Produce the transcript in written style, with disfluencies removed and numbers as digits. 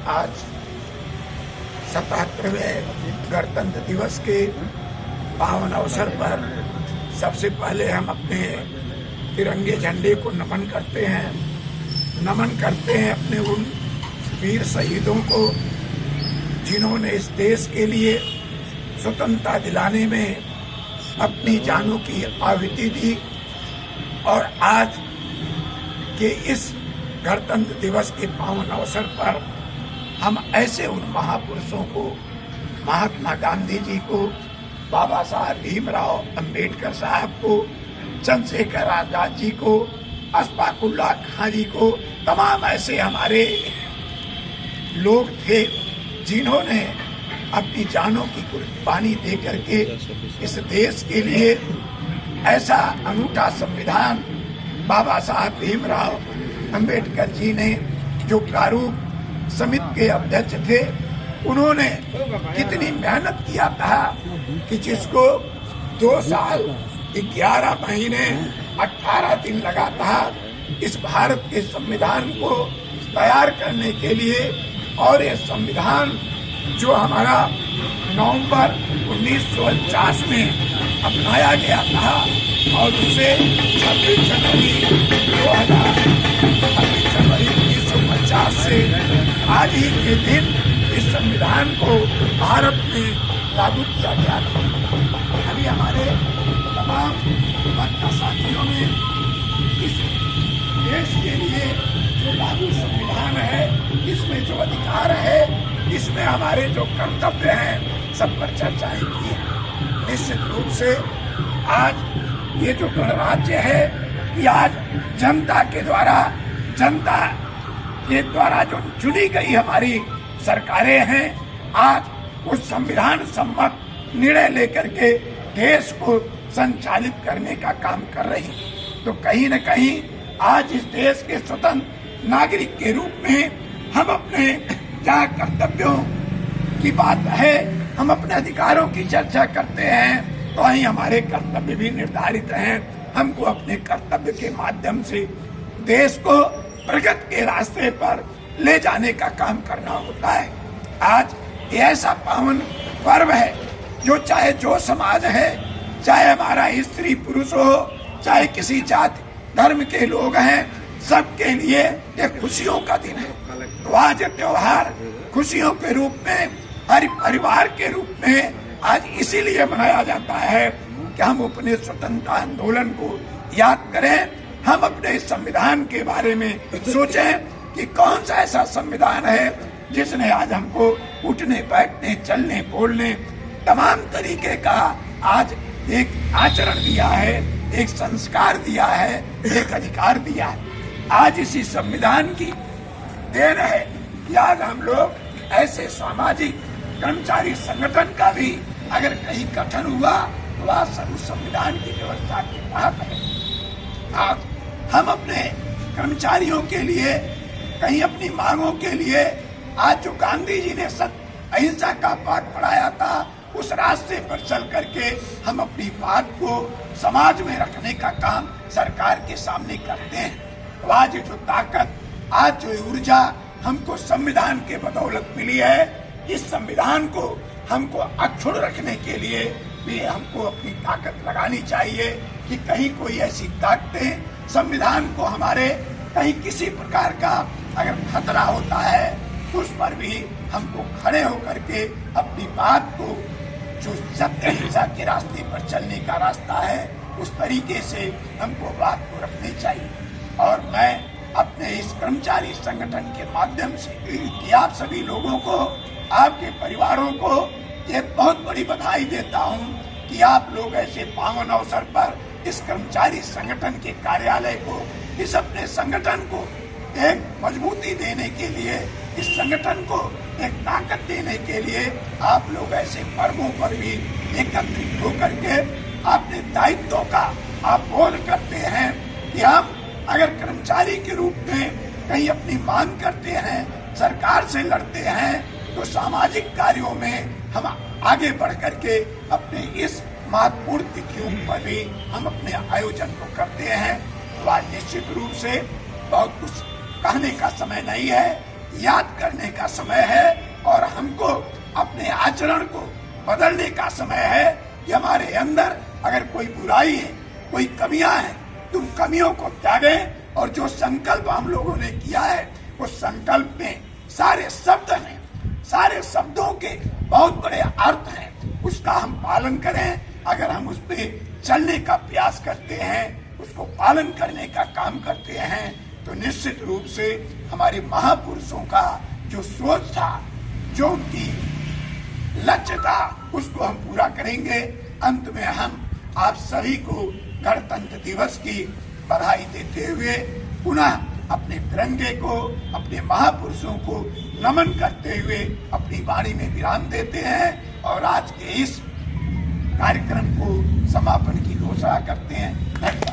आज 77वें गणतंत्र दिवस के पावन अवसर पर सबसे पहले हम अपने तिरंगे झंडे को नमन करते हैं अपने उन वीर शहीदों को जिन्होंने इस देश के लिए स्वतंत्रता दिलाने में अपनी जानों की आहुति दी। और आज के इस गणतंत्र दिवस के पावन अवसर पर हम ऐसे उन महापुरुषों को, महात्मा गांधी जी को, बाबा साहब भीमराव अंबेडकर साहब को, चंद्रशेखर आजाद जी को, अशफाक उल्लाह खां जी को, तमाम ऐसे हमारे लोग थे जिन्होंने अपनी जानों की कुर्बानी दे करके इस देश के लिए ऐसा अनूठा संविधान बाबा साहब भीमराव अंबेडकर जी ने, जो प्रारूप समिति के अध्यक्ष थे, उन्होंने कितनी मेहनत किया था कि जिसको 2 साल 11 महीने 18 दिन लगा था इस भारत के संविधान को तैयार करने के लिए। और ये संविधान जो हमारा नवंबर 1949 में अपनाया गया था और उसे 26 जनवरी 1950 से आज ही के दिन इस संविधान को भारत में लागू किया गया था। अभी हमारे तमाम वक्ता साथियों ने इस देश के लिए जो लागू संविधान है, इसमें जो अधिकार है, इसमें हमारे जो कर्तव्य हैं, सब पर चर्चाएं की हैं। निश्चित रूप से आज ये जो गणराज्य है, कि आज जनता के द्वारा जो चुनी गई हमारी सरकारें हैं, आज उस संविधान सम्मत निर्णय लेकर के देश को संचालित करने का काम कर रही। तो कहीं न कहीं आज इस देश के स्वतंत्र नागरिक के रूप में हम अपने जहाँ कर्तव्यों की बात है, हम अपने अधिकारों की चर्चा करते हैं, तो वहीं हमारे कर्तव्य भी निर्धारित हैं। हमको अपने कर्तव्य के माध्यम से देश को प्रगति के रास्ते पर ले जाने का काम करना होता है। आज ये ऐसा पावन पर्व है जो चाहे जो समाज है, चाहे हमारा स्त्री पुरुष हो, चाहे किसी जाति धर्म के लोग हैं, सबके लिए एक खुशियों का दिन है। तो आज त्योहार खुशियों के रूप में, हर परिवार के रूप में आज इसीलिए मनाया जाता है कि हम अपने स्वतंत्रता आंदोलन को याद करें, हम अपने संविधान के बारे में सोचें कि कौन सा ऐसा संविधान है जिसने आज हमको उठने, बैठने, चलने, बोलने तमाम तरीके का आज एक आचरण दिया है, एक संस्कार दिया है, एक अधिकार दिया है। आज इसी संविधान की देन है कि आज हम लोग ऐसे सामाजिक कर्मचारी संगठन का भी अगर कहीं गठन हुआ तो आज संविधान की व्यवस्था के तहत है। आज हम अपने कर्मचारियों के लिए, कहीं अपनी मांगों के लिए, आज जो गांधी जी ने अहिंसा का पाठ पढ़ाया था, उस रास्ते पर चल करके हम अपनी बात को समाज में रखने का काम सरकार के सामने करते हैं। तो आज जो ताकत, आज जो ऊर्जा हमको संविधान के बदौलत मिली है, इस संविधान को हमको अक्षुण्ण रखने के लिए भी हमको अपनी ताकत लगानी चाहिए कि कहीं कोई ऐसी ताकतें संविधान को हमारे कहीं किसी प्रकार का अगर खतरा होता है, उस पर भी हमको खड़े होकर के अपनी बात को, जो सत्य अहिंसा के रास्ते पर चलने का रास्ता है, उस तरीके से हमको बात को रखनी चाहिए। और मैं अपने इस कर्मचारी संगठन के माध्यम से कि आप सभी लोगों को, आपके परिवारों को ये बहुत बड़ी बधाई देता हूँ कि आप लोग ऐसे पावन अवसर पर इस कर्मचारी संगठन के कार्यालय को, इस अपने संगठन को एक मजबूती देने के लिए, इस संगठन को एक ताकत देने के लिए आप लोग ऐसे पर्वों पर भी एकत्रित होकर के अपने दायित्वों का आप बोध करते हैं कि हम अगर कर्मचारी के रूप में कहीं अपनी मांग करते हैं, सरकार से लड़ते हैं, तो सामाजिक कार्यों में हम आगे बढ़ करके अपने इस महत्वपूर्ण तिथियों पर भी हम अपने आयोजन को करते हैं। तो आज निश्चित रूप से बहुत कुछ कहने का समय नहीं है, याद करने का समय है और हमको अपने आचरण को बदलने का समय है कि हमारे अंदर अगर कोई बुराई है, कोई कमियां हैं, तुम कमियों को त्यागें और जो संकल्प हम लोगों ने किया है उस संकल्प में सारे शब्द हैं, सारे शब्दों के बहुत बड़े अर्थ हैं, उसका हम पालन करें। अगर हम उस पर चलने का प्रयास करते हैं, उसको पालन करने का काम करते हैं, तो निश्चित रूप से हमारे महापुरुषों का जो सोच था, जो उनकी लक्ष्य था, उसको हम पूरा करेंगे। अंत में हम आप सभी को गणतंत्र दिवस की बधाई देते हुए पुनः अपने तिरंगे को, अपने महापुरुषों को नमन करते हुए अपनी वाणी में विराम देते हैं और आज के इस कार्यक्रम को समापन की घोषणा करते हैं। धन्यवाद।